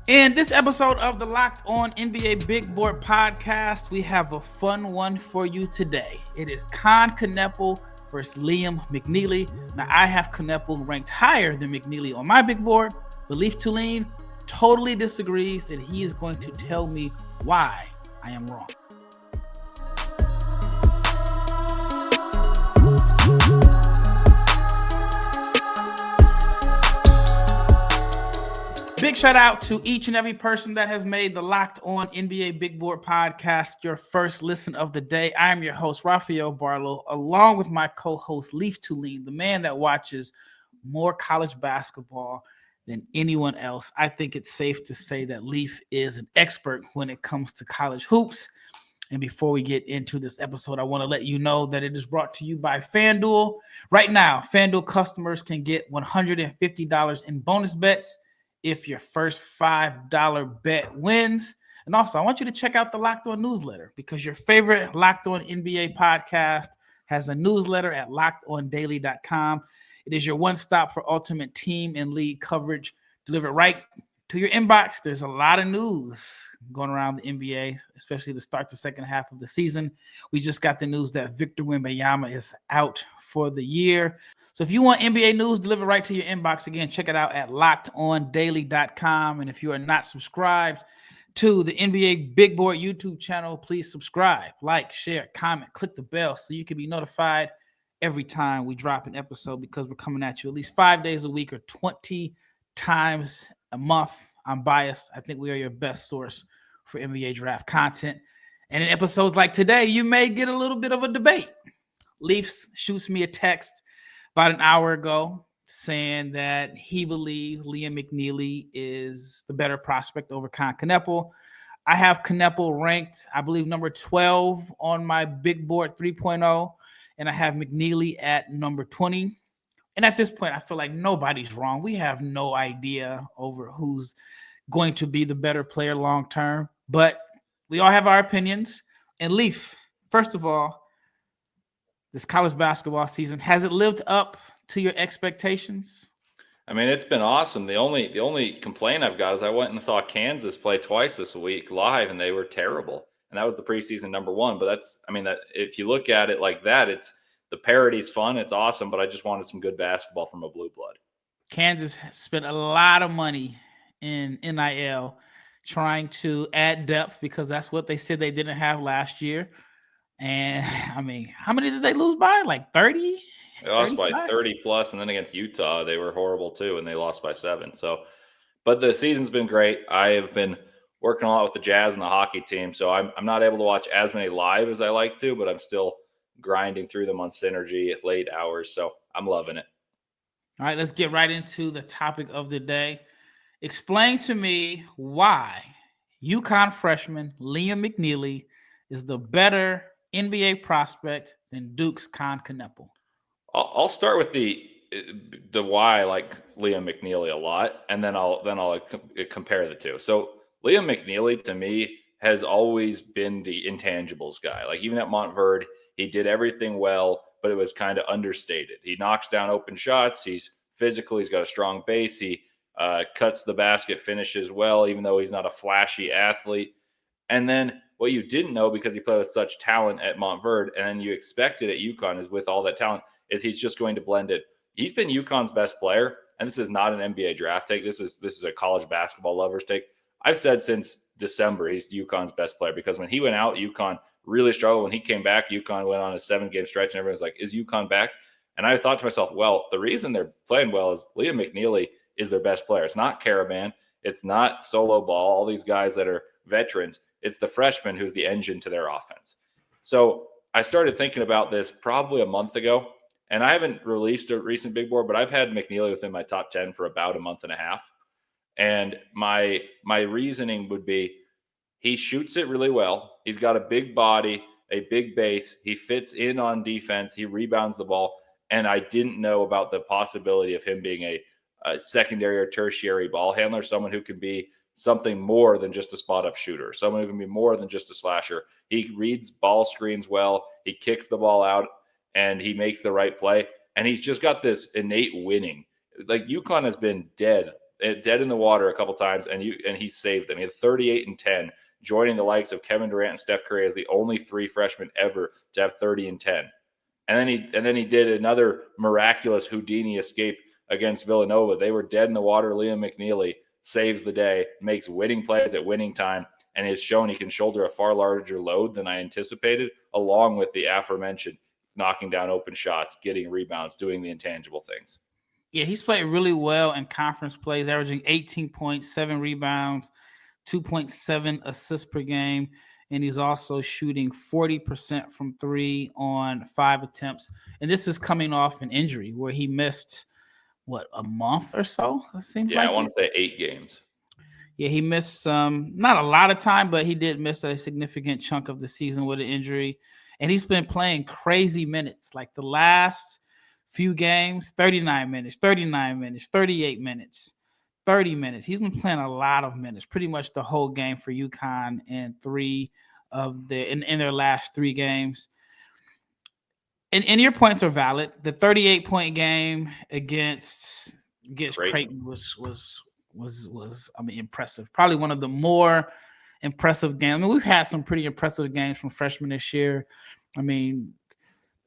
In this episode of the Locked On NBA Big Board podcast, we have a fun one for you today. It is Kon Knueppel versus Liam McNeeley. Now, I have Knueppel ranked higher than McNeeley on my big board, but Leif Thulin totally disagrees, and he is going to tell me why I am wrong. Big shout out to each and every person that has made the Locked On NBA Big Board podcast your first listen of the day. I am your host, Rafael Barlowe, along with my co-host, Leif Thulin, the man that watches more college basketball than anyone else. I think it's safe to say that Leif is an expert when it comes to college hoops. And before we get into this episode, I want to let you know that it is brought to you by FanDuel. Right now, FanDuel customers can get $150 in bonus bets if your first $5 bet wins. And also, I want you to check out the Locked On newsletter, because your favorite Locked On NBA podcast has a newsletter at lockedondaily.com. It is your one stop for ultimate team and league coverage delivered right to your inbox. There's a lot of news going around the NBA, especially to start the second half of the season. We just got the news that Victor Wembanyama is out for the year. So if you want NBA news delivered right to your inbox, again, check it out at lockedondaily.com. And if you are not subscribed to the NBA Big Board YouTube channel, please subscribe, like, share, comment, click the bell so you can be notified every time we drop an episode, because we're coming at you at least 5 days a week or 20 times a month. I'm biased. I think we are your best source for NBA draft content. And in episodes like today, you may get a little bit of a debate. Leaf shoots me a text about an hour ago saying that he believes Liam McNeeley is the better prospect over Kon Knueppel. I have Knueppel ranked, I believe, number 12 on my big board 3.0, and I have McNeeley at number 20. And at this point, I feel like nobody's wrong. We have no idea over who's going to be the better player long term, but we all have our opinions. And Leif, first of all, this college basketball season, has it lived up to your expectations? I mean, it's been awesome. The only complaint I've got is I went and saw Kansas play twice this week live, and they were terrible. And that was the preseason number one. But that if you look at it like that, it's the parity's fun. It's awesome. But I just wanted some good basketball from a blue blood. Kansas has spent a lot of money in NIL trying to add depth, because that's what they said they didn't have last year. And I mean, how many did they lose by? Like 30? They lost by 30 plus, and then against Utah, they were horrible too, and they lost by 7. So, but the season's been great. I have been working a lot with the Jazz and the hockey team, so I'm not able to watch as many live as I like to, but I'm still grinding through them on Synergy at late hours, so I'm loving it. All right, let's get right into the topic of the day. Explain to me why UConn freshman Liam McNeeley is the better NBA prospect than Duke's Kon Knueppel. I'll start with the why I like Liam McNeeley a lot, and then I'll compare the two. So Liam McNeeley, to me, has always been the intangibles guy. Like, even at Montverde, he did everything well, but it was kind of understated. He knocks down open shots. He's physical. He's got a strong base. He cuts the basket, finishes well, even though he's not a flashy athlete. And then what you didn't know, because he played with such talent at Montverde, and then you expected at UConn, is with all that talent, is he's just going to blend it. He's been UConn's best player, and this is not an NBA draft take. This is a college basketball lover's take. I've said since December he's UConn's best player, because when he went out, UConn really struggled. When he came back, UConn went on a 7-game stretch, and everyone's like, is UConn back? And I thought to myself, well, the reason they're playing well is Liam McNeeley is their best player. It's not Caravan. It's not Solo Ball, all these guys that are veterans. It's the freshman who's the engine to their offense. So I started thinking about this probably a month ago, and I haven't released a recent big board, but I've had McNeeley within my top 10 for about a month and a half. And my reasoning would be, he shoots it really well. He's got a big body, a big base. He fits in on defense. He rebounds the ball. And I didn't know about the possibility of him being a secondary or tertiary ball handler, someone who can be something more than just a spot-up shooter, someone who can be more than just a slasher. He reads ball screens well. He kicks the ball out, and he makes the right play. And he's just got this innate winning. Like, UConn has been dead dead in the water a couple times, and he saved them. He had 38 and 10, joining the likes of Kevin Durant and Steph Curry as the only 3 freshmen ever to have 30 and 10. And then he did another miraculous Houdini escape against Villanova. They were dead in the water. Liam McNeeley saves the day, makes winning plays at winning time, and has shown he can shoulder a far larger load than I anticipated, along with the aforementioned knocking down open shots, getting rebounds, doing the intangible things. Yeah, he's played really well in conference plays, averaging 18 points, 7 rebounds, 2.7 assists per game. And he's also shooting 40% from 3 on 5 attempts. And this is coming off an injury where he missed, a month or so? It seems like I want to say 8 games. Yeah, he missed not a lot of time, but he did miss a significant chunk of the season with an injury. And he's been playing crazy minutes. Like the last few games, 39 minutes, 39 minutes, 38 minutes, 30 minutes. He's been playing a lot of minutes, pretty much the whole game for UConn in in their last 3 games. And your points are valid. The 38-point game against Creighton was impressive. Probably one of the more impressive games. I mean, we've had some pretty impressive games from freshmen this year. I mean,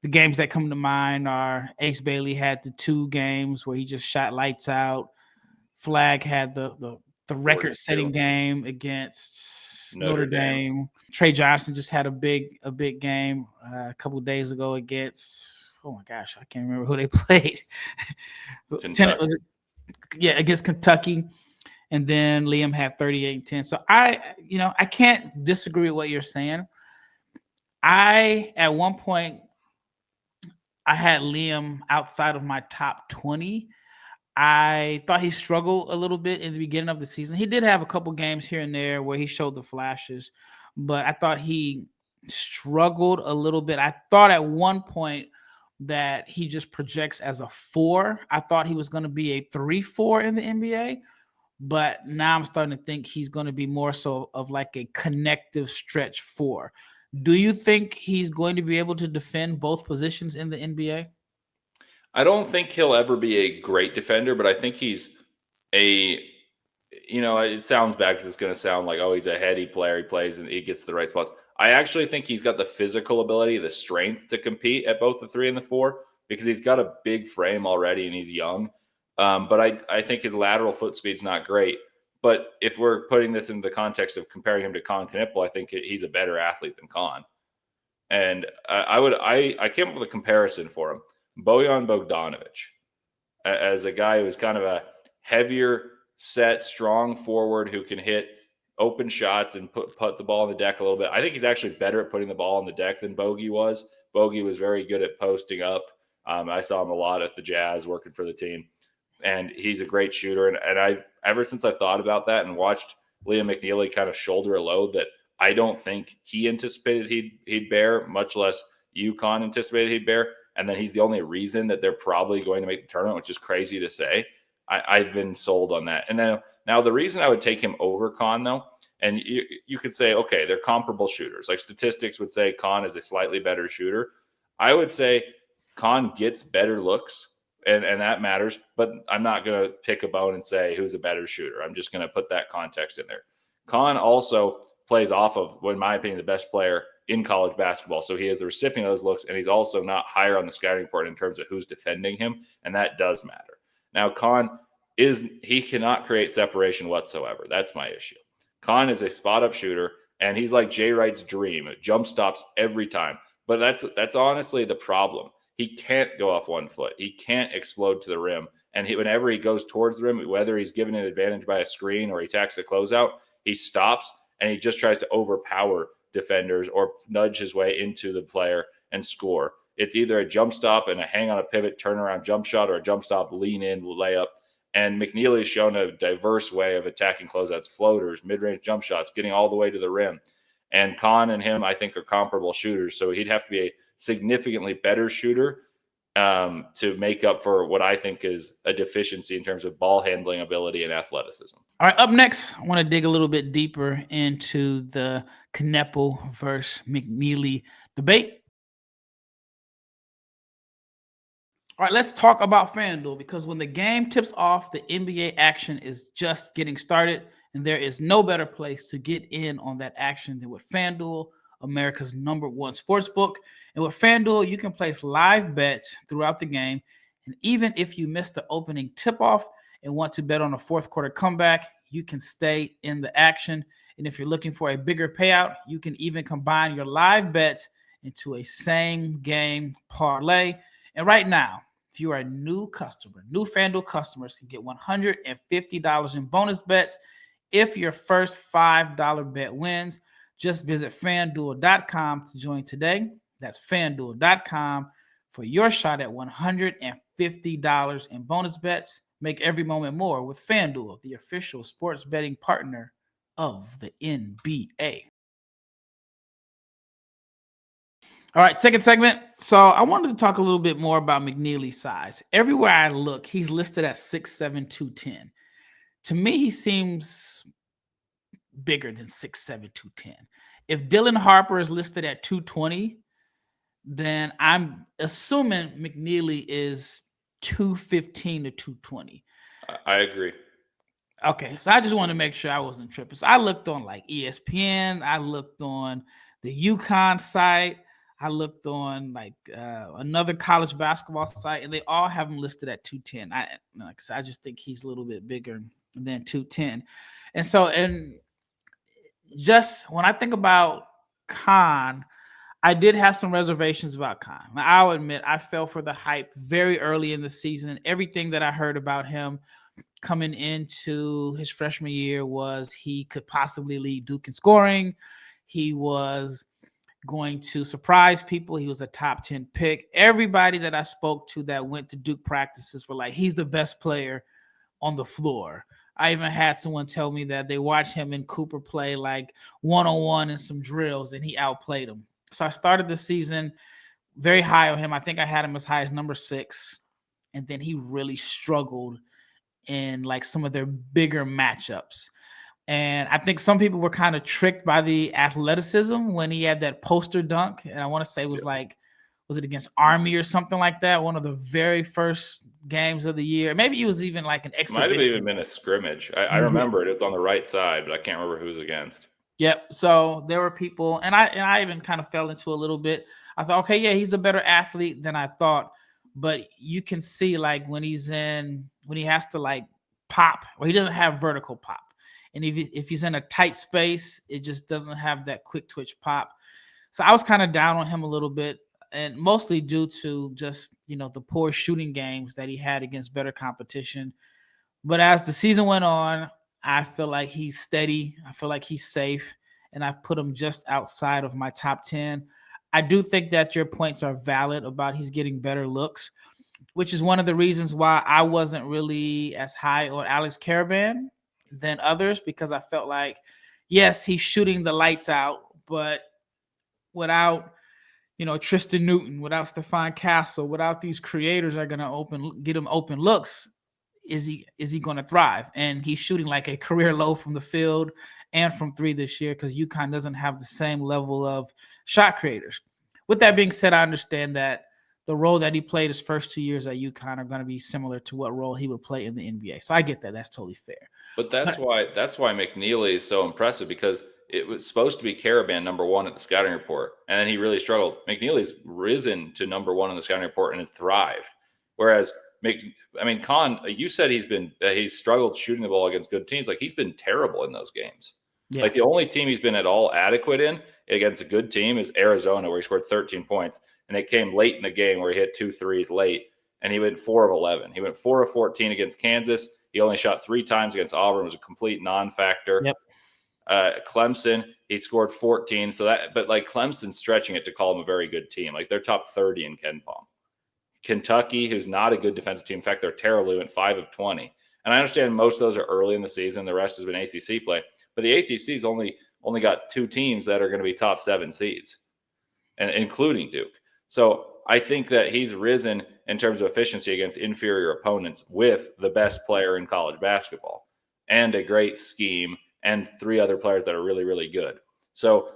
the games that come to mind are Ace Bailey had the 2 games where he just shot lights out. Flag had the record-setting game against Notre Dame. Trey Johnson just had a big game a couple of days ago against, oh my gosh, I can't remember who they played. Against Kentucky. And then Liam had 38 and 10. So I can't disagree with what you're saying. At one point, I had Liam outside of my top 20. I thought he struggled a little bit in the beginning of the season. He did have a couple games here and there where he showed the flashes, but I thought he struggled a little bit. I thought at one point that he just projects as a 4. I thought he was going to be a 3-4 in the NBA, but now I'm starting to think he's going to be more so of like a connective stretch 4. Do you think he's going to be able to defend both positions in the NBA? I don't think he'll ever be a great defender, but I think he's it sounds bad because it's going to sound like, oh, he's a heady player. He plays and he gets to the right spots. I actually think he's got the physical ability, the strength to compete at both the 3 and the 4 because he's got a big frame already and he's young. But I think his lateral foot speed's not great. But if we're putting this in the context of comparing him to Kon Knueppel, I think he's a better athlete than Kon. And I came up with a comparison for him. Bojan Bogdanovic as a guy who's kind of a heavier set, strong forward who can hit open shots and put the ball on the deck a little bit. I think he's actually better at putting the ball on the deck than Bogey was. Bogey was very good at posting up. I saw him a lot at the Jazz working for the team, and he's a great shooter. And ever since I thought about that and watched Liam McNeeley kind of shoulder a load that I don't think he anticipated he'd bear, much less UConn anticipated he'd bear. And then he's the only reason that they're probably going to make the tournament, which is crazy to say. I've been sold on that. And now the reason I would take him over Kon, though, and you could say, okay, they're comparable shooters. Like statistics would say Kon is a slightly better shooter. I would say Kon gets better looks, and that matters. But I'm not going to pick a bone and say who's a better shooter. I'm just going to put that context in there. Kon also plays off of, in my opinion, the best player in college basketball. So he is the recipient of those looks, and he's also not higher on the scouting report in terms of who's defending him, and that does matter. Now, Kon he cannot create separation whatsoever. That's my issue. Kon is a spot-up shooter, and he's like Jay Wright's dream. It jump stops every time. But that's honestly the problem. He can't go off one foot. He can't explode to the rim. And whenever he goes towards the rim, whether he's given an advantage by a screen or he attacks a closeout, he stops, and he just tries to overpower defenders or nudge his way into the player and score. It's either a jump stop and a hang on a pivot, turnaround jump shot, or a jump stop, lean in, layup. And McNeeley's shown a diverse way of attacking closeouts, floaters, mid-range jump shots, getting all the way to the rim. And Kon and him, I think, are comparable shooters. So he'd have to be a significantly better shooter to make up for what I think is a deficiency in terms of ball handling ability and athleticism. All right, up next, I want to dig a little bit deeper into the Knueppel versus McNeeley debate. All right, let's talk about FanDuel, because when the game tips off, the NBA action is just getting started, and there is no better place to get in on that action than with FanDuel, America's #1 sportsbook. And with FanDuel, you can place live bets throughout the game, and even if you miss the opening tip-off and want to bet on a fourth quarter comeback, you can stay in the action. And if you're looking for a bigger payout, you can even combine your live bets into a same-game parlay. And right now, if you are a new customer, new FanDuel customers can get $150 in bonus bets if your first $5 bet wins. Just visit FanDuel.com to join today. That's FanDuel.com for your shot at $150 in bonus bets. Make every moment more with FanDuel, the official sports betting partner of the NBA. All right, second segment. So I wanted to talk a little bit more about McNeeley's size. Everywhere I look, he's listed at 6'7", 210. To me, he seems bigger than 6'7", 210. If Dylan Harper is listed at 220, then I'm assuming McNeeley is 215 to 220. I agree. Okay, so I just want to make sure I wasn't tripping. So I looked on like ESPN. I looked on the UConn site. I looked on like another college basketball site, and they all have him listed at 210. I just think he's a little bit bigger than 210. And so, and just when I think about Kon, I did have some reservations about Kon. Now, I'll admit I fell for the hype very early in the season. Everything that I heard about him coming into his freshman year was he could possibly lead Duke in scoring. He was going to surprise people. He was a top 10 pick. Everybody that I spoke to that went to Duke practices were like, he's the best player on the floor. I even had someone tell me that they watched him and Cooper play like one-on-one in some drills, and he outplayed him. So I started the season very high on him. I think I had him as high as number 6, and then he really struggled in like some of their bigger matchups. And I think some people were kind of tricked by the athleticism when he had that poster dunk. And I want to say it was like, was it against Army or something like that? One of the very first games of the year. Maybe it was even like an exhibition. Might have even been a scrimmage. I remember it. It was on the right side, but I can't remember who it was against. Yep. So there were people, and I even kind of fell into a little bit. I thought, okay, yeah, he's a better athlete than I thought. But you can see like when he has to like pop, or he doesn't have vertical pop. And if he's in a tight space, it just doesn't have that quick twitch pop. So I was kind of down on him a little bit, and mostly due to just, the poor shooting games that he had against better competition. But as the season went on, I feel like he's steady. I feel like he's safe, and I've put him just outside of my top 10. I do think that your points are valid about he's getting better looks, which is one of the reasons why I wasn't really as high on Alex Caravan than others, because I felt like, yes, he's shooting the lights out, but without, Tristan Newton, without Stephon Castle, without these creators are going to get him open looks, is he going to thrive? And he's shooting like a career low from the field and from 3 this year, because UConn doesn't have the same level of shot creators. With that being said, I understand that the role that he played his first 2 years at UConn are going to be similar to what role he would play in the NBA. So I get that. That's totally fair. But that's why McNeeley is so impressive, because it was supposed to be Caravan number 1 at the scouting report, and then he really struggled. McNeely's risen to number 1 on the scouting report and has thrived. Whereas Kon, you said he's struggled shooting the ball against good teams. Like, he's been terrible in those games. Yeah. Like, the only team he's been at all adequate in against a good team is Arizona, where he scored 13 points. And it came late in the game where he hit 2 threes late, and he went 4 of 11. He went 4 of 14 against Kansas. He only shot 3 times against Auburn. It was a complete non-factor. Yep. Clemson, he scored 14. But like, Clemson's stretching it to call him a very good team. Like, they're top 30 in KenPom. Kentucky, who's not a good defensive team. In fact, they're terrible. They went 5 of 20. And I understand most of those are early in the season. The rest has been ACC play. But the ACC's only got 2 teams that are going to be top 7 seeds, and including Duke. So I think that he's risen in terms of efficiency against inferior opponents with the best player in college basketball and a great scheme and 3 other players that are really, really good. So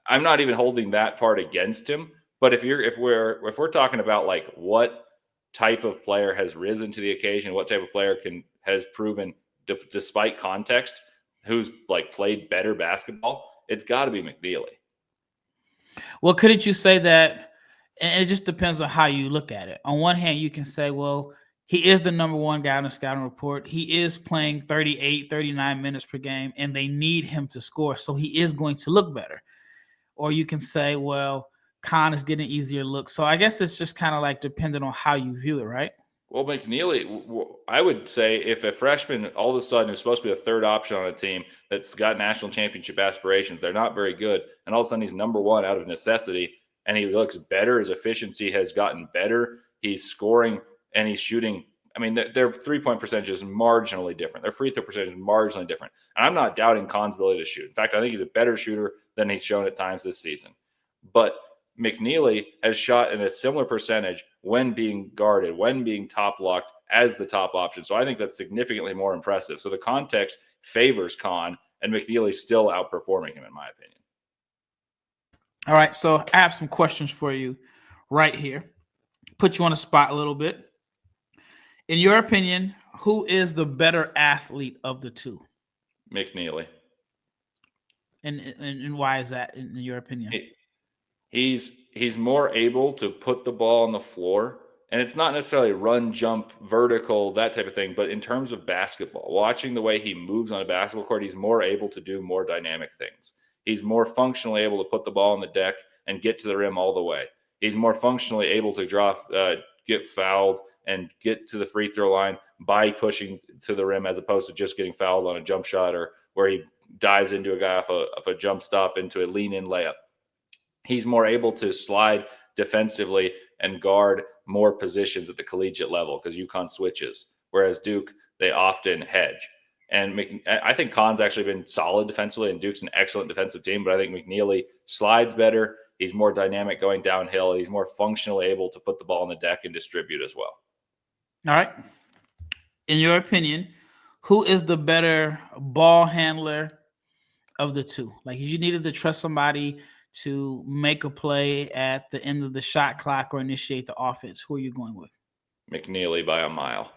I'm not even holding that part against him. But if we're talking about like what type of player has risen to the occasion, what type of player has proven, despite context, who's like played better basketball, it's got to be McNeeley. Well, couldn't you say that? And it just depends on how you look at it. On one hand, you can say, well, he is the number one guy on the scouting report. He is playing 38, 39 minutes per game, and they need him to score. So he is going to look better. Or you can say, well, Kon is getting easier looks. So I guess it's just kind of like dependent on how you view it, right? Well, McNeeley, I would say if a freshman all of a sudden is supposed to be a third option on a team that's got national championship aspirations, they're not very good, and all of a sudden he's number one out of necessity, and he looks better. His efficiency has gotten better. He's scoring and he's shooting. I mean, their three-point percentage is marginally different. Their free throw percentage is marginally different. And I'm not doubting Kon's ability to shoot. In fact, I think he's a better shooter than he's shown at times this season. But McNeeley has shot in a similar percentage when being guarded, when being top locked as the top option. So I think that's significantly more impressive. So the context favors Kon, and McNeely's still outperforming him, in my opinion. All right, so I have some questions for you right here. Put you on the spot a little bit. In your opinion, who is the better athlete of the two? McNeeley. And why is that, in your opinion? He's more able to put the ball on the floor, and it's not necessarily run, jump, vertical, that type of thing, but in terms of basketball, watching the way he moves on a basketball court, he's more able to do more dynamic things. He's more functionally able to put the ball on the deck and get to the rim all the way. He's more functionally able to get fouled and get to the free throw line by pushing to the rim, as opposed to just getting fouled on a jump shot or where he dives into a guy off a jump stop into a lean-in layup. He's more able to slide defensively and guard more positions at the collegiate level because UConn switches, whereas Duke, they often hedge. And I think Kon's actually been solid defensively, and Duke's an excellent defensive team, but I think McNeeley slides better. He's more dynamic going downhill. He's more functionally able to put the ball on the deck and distribute as well. All right. In your opinion, who is the better ball handler of the two? Like, if you needed to trust somebody to make a play at the end of the shot clock or initiate the offense, who are you going with? McNeeley by a mile,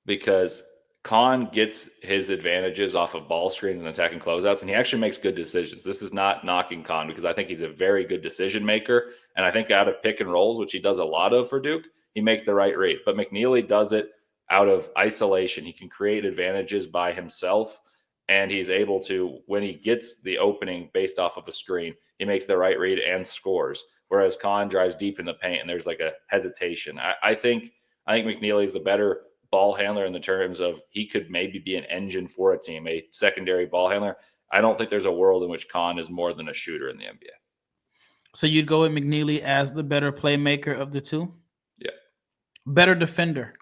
because Kon gets his advantages off of ball screens and attacking closeouts, and he actually makes good decisions. This is not knocking Kon, because I think he's a very good decision maker, and I think out of pick and rolls, which he does a lot of for Duke, he makes the right read. But McNeeley does it out of isolation. He can create advantages by himself, and he's able to, when he gets the opening based off of a screen, he makes the right read and scores, whereas Kon drives deep in the paint and there's like a hesitation. I think McNeeley is the better ball handler in the terms of he could maybe be an engine for a team, a secondary ball handler. I don't think there's a world in which Kon is more than a shooter in the NBA. So you'd go with McNeeley as the better playmaker of the two? Yeah. Better defender?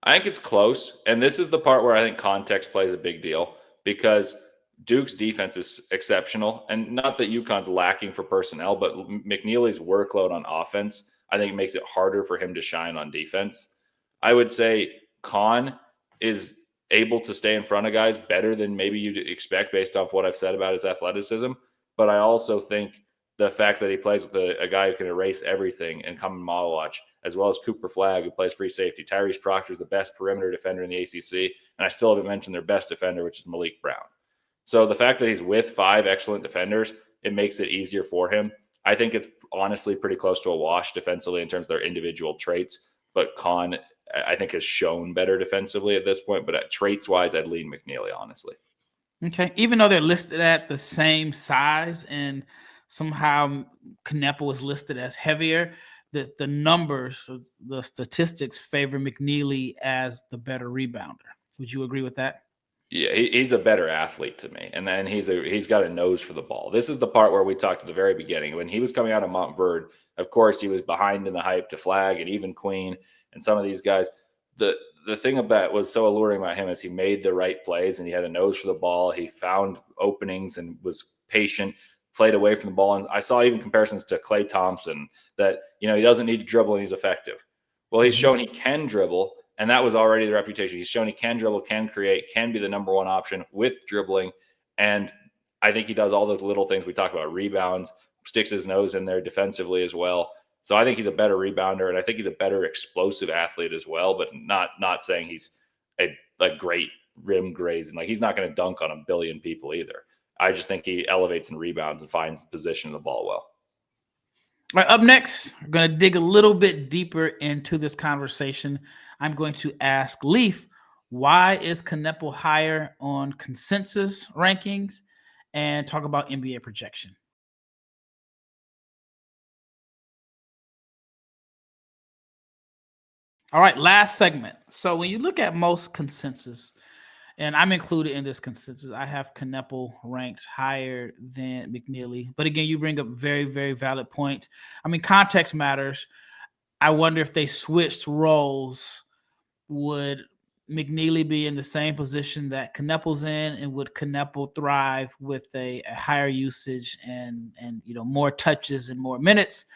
I think it's close, and this is the part where I think context plays a big deal, because Duke's defense is exceptional, and not that UConn's lacking for personnel, but McNeeley's workload on offense, I think, makes it harder for him to shine on defense. I would say Kon is able to stay in front of guys better than maybe you'd expect based off what I've said about his athleticism, but I also think the fact that he plays with a guy who can erase everything and come and model watch, as well as Cooper Flagg, who plays free safety. Tyrese Proctor is the best perimeter defender in the ACC, and I still haven't mentioned their best defender, which is Malik Brown. So the fact that he's with 5 excellent defenders, it makes it easier for him. I think it's honestly pretty close to a wash defensively in terms of their individual traits, but Kon, I think, has shown better defensively at this point, but traits-wise, I'd lean McNeeley, honestly. Okay. Even though they're listed at the same size and somehow Knueppel was listed as heavier, the numbers, the statistics favor McNeeley as the better rebounder. Would you agree with that? Yeah, he's a better athlete to me, and then he's got a nose for the ball. This is the part where we talked at the very beginning. When he was coming out of Montverde, of course, he was behind in the hype to Flagg and even Queen and some of these guys. The thing about was so alluring about him is he made the right plays, and he had a nose for the ball. He found openings and was patient, played away from the ball. And I saw even comparisons to Klay Thompson that, he doesn't need to dribble and he's effective. Well, he's shown he can dribble, and that was already the reputation. He's shown he can dribble, can create, can be the number one option with dribbling. And I think he does all those little things we talk about: rebounds, sticks his nose in there defensively as well. So I think he's a better rebounder, and I think he's a better explosive athlete as well, but not saying he's a great rim grazing. Like, he's not going to dunk on a billion people either. I just think he elevates and rebounds and finds the position of the ball well. All right, up next, we're going to dig a little bit deeper into this conversation. I'm going to ask Leif, why is Knueppel higher on consensus rankings, and talk about NBA projection. All right, last segment. So when you look at most consensus, and I'm included in this consensus, I have Knueppel ranked higher than McNeeley. But again, you bring up very, very valid points. I mean, context matters. I wonder if they switched roles, would McNeeley be in the same position that Knueppel's in, and would Knueppel thrive with a higher usage and more touches and more minutes?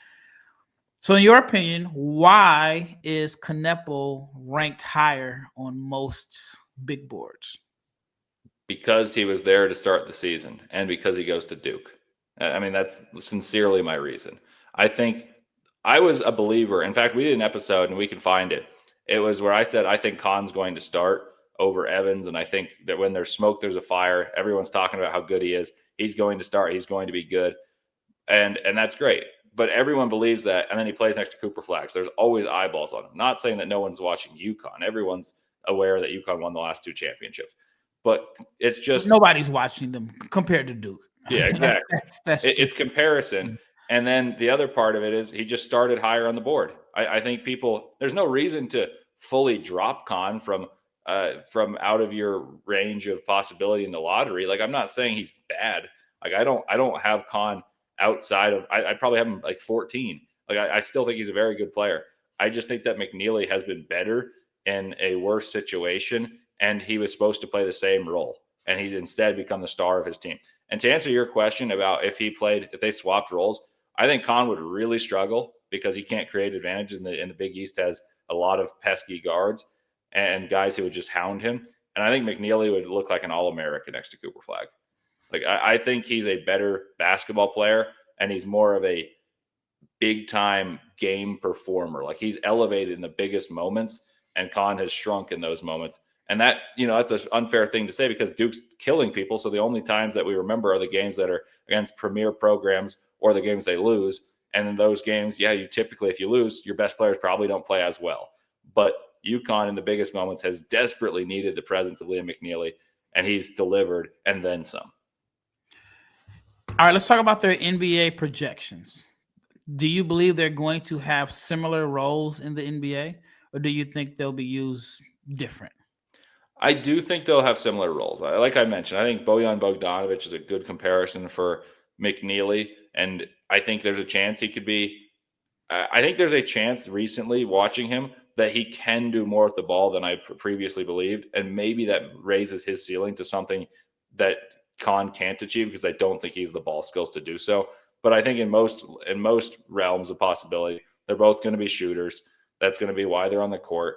So in your opinion, why is Knueppel ranked higher on most big boards? Because he was there to start the season, and because he goes to Duke. I mean, that's sincerely my reason. I think I was a believer. In fact, we did an episode, and we can find it. It was where I said, I think Kon's going to start over Evans, and I think that when there's smoke, there's a fire. Everyone's talking about how good he is. He's going to start. He's going to be good. And that's great. But everyone believes that, and then he plays next to Cooper Flax. There's always eyeballs on him. Not saying that no one's watching UConn. Everyone's aware that UConn won the last 2 championships. But it's just nobody's watching them compared to Duke. Yeah, exactly. It's comparison. And then the other part of it is he just started higher on the board. I think there's no reason to fully drop Kon from out of your range of possibility in the lottery. Like, I'm not saying he's bad. Like, I don't have Kon outside of, I'd probably have him like 14. Like, I still think he's a very good player. I just think that McNeeley has been better in a worse situation, and he was supposed to play the same role, and he's instead become the star of his team. And to answer your question about if they swapped roles, I think Kon would really struggle because he can't create advantage in the Big East, has a lot of pesky guards and guys who would just hound him. And I think McNeeley would look like an All-American next to Cooper Flag. Like, I think he's a better basketball player, and he's more of a big-time game performer. Like, he's elevated in the biggest moments, and Kon has shrunk in those moments. And that, that's an unfair thing to say because Duke's killing people. So the only times that we remember are the games that are against premier programs or the games they lose. And in those games, you typically, if you lose, your best players probably don't play as well. But UConn in the biggest moments has desperately needed the presence of Liam McNeeley, and he's delivered and then some. All right, let's talk about their NBA projections. Do you believe they're going to have similar roles in the NBA, or do you think they'll be used different? I do think they'll have similar roles. Like I mentioned, I think Bojan Bogdanovic is a good comparison for McNeeley, and I think there's a chance he could be I think there's a chance recently watching him that he can do more with the ball than I previously believed, and maybe that raises his ceiling to something that Kon can't achieve because I don't think he's the ball skills to do so. But I think in most realms of possibility, they're both going to be shooters. That's going to be why they're on the court.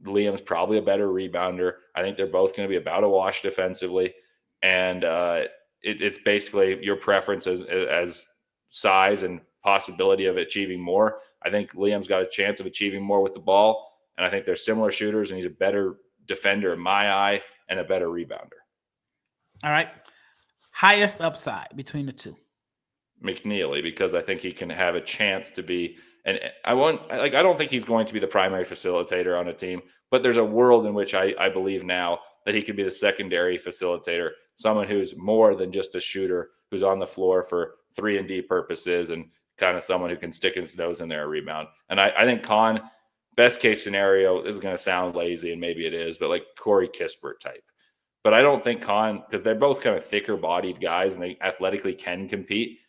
Liam's probably a better rebounder. I think they're both going to be about a wash defensively. And it's basically your preference as size and possibility of achieving more. I think Liam's got a chance of achieving more with the ball. And I think they're similar shooters, and he's a better defender in my eye and a better rebounder. All right. Highest upside between the two? McNeeley, because I think he can have a chance to be, and I don't think he's going to be the primary facilitator on a team, but there's a world in which I believe now that he could be the secondary facilitator, someone who's more than just a shooter, who's on the floor for 3-and-D purposes, and kind of someone who can stick his nose in there and rebound. And I think Kon, best case scenario, this is going to sound lazy, and maybe it is, but like Corey Kispert type. But I don't think Kon, because they're both kind of thicker bodied guys and they athletically can compete.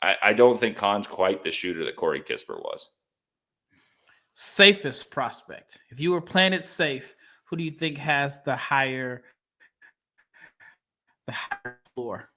I don't think Kon's quite the shooter that Corey Kispert was. Safest prospect. If you were playing it safe, who do you think has the higher floor?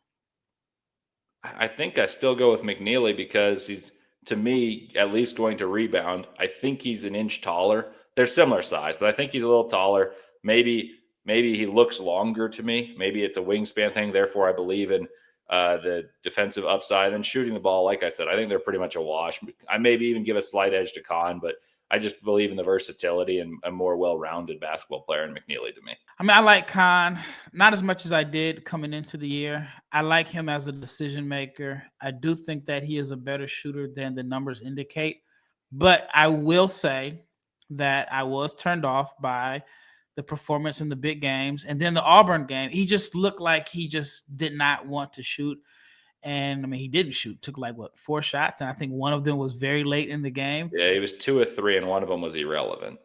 I think I still go with McNeeley because he's, to me, at least going to rebound. I think he's an inch taller. They're similar size, but I think he's a little taller. Maybe he looks longer to me. Maybe it's a wingspan thing. Therefore, I believe in the defensive upside, and shooting the ball. Like I said, I think they're pretty much a wash. I maybe even give a slight edge to Kon, but I just believe in the versatility and a more well-rounded basketball player in McNeeley to me. I mean, I like Kon, not as much as I did coming into the year. I like him as a decision maker. I do think that he is a better shooter than the numbers indicate. But I will say that I was turned off by the performance in the big games. And then the Auburn game, he just looked like he just did not want to shoot. And I mean, he didn't shoot, took 4 shots. And I think one of them was very late in the game. Yeah, he was 2 of 3, and one of them was irrelevant.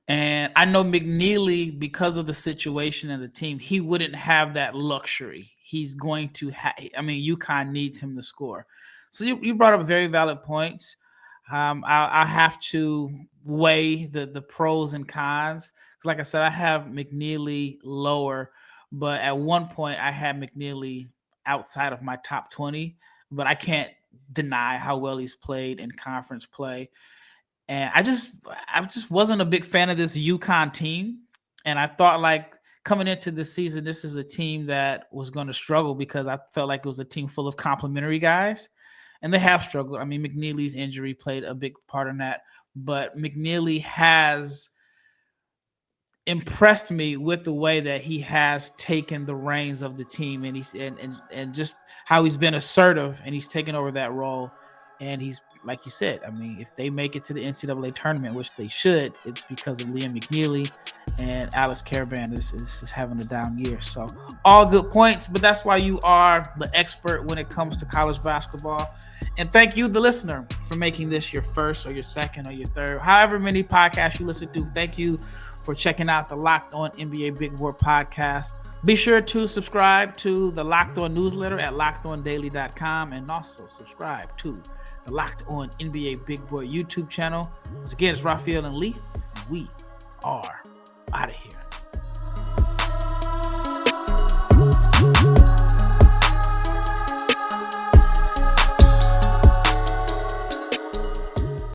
And I know McNeeley, because of the situation and the team, he wouldn't have that luxury. He's going to UConn needs him to score. So you brought up very valid points. I have to weigh the pros and cons. Because like I said, I have McNeeley lower, but at one point I had McNeeley outside of my top 20, but I can't deny how well he's played in conference play. And I just wasn't a big fan of this UConn team. And I thought coming into this season, this is a team that was going to struggle because I felt like it was a team full of complimentary guys. And they have struggled. I mean, McNeeley's injury played a big part in that. But McNeeley has impressed me with the way that he has taken the reins of the team, and he's and just how he's been assertive, and he's taken over that role. And he's, like you said, I mean, if they make it to the NCAA tournament, which they should, it's because of Liam McNeeley, and Alex Caravan is having a down year. So all good points, but that's why you are the expert when it comes to college basketball. And thank you, the listener, for making this your first or your second or your third, however many podcasts you listen to. Thank you for checking out the Locked On NBA Big Board podcast. Be sure to subscribe to the Locked On newsletter at lockedondaily.com, and also subscribe to the Locked On NBA Big Board YouTube channel. Once again, it's Rafael and Leif, and we are out of here.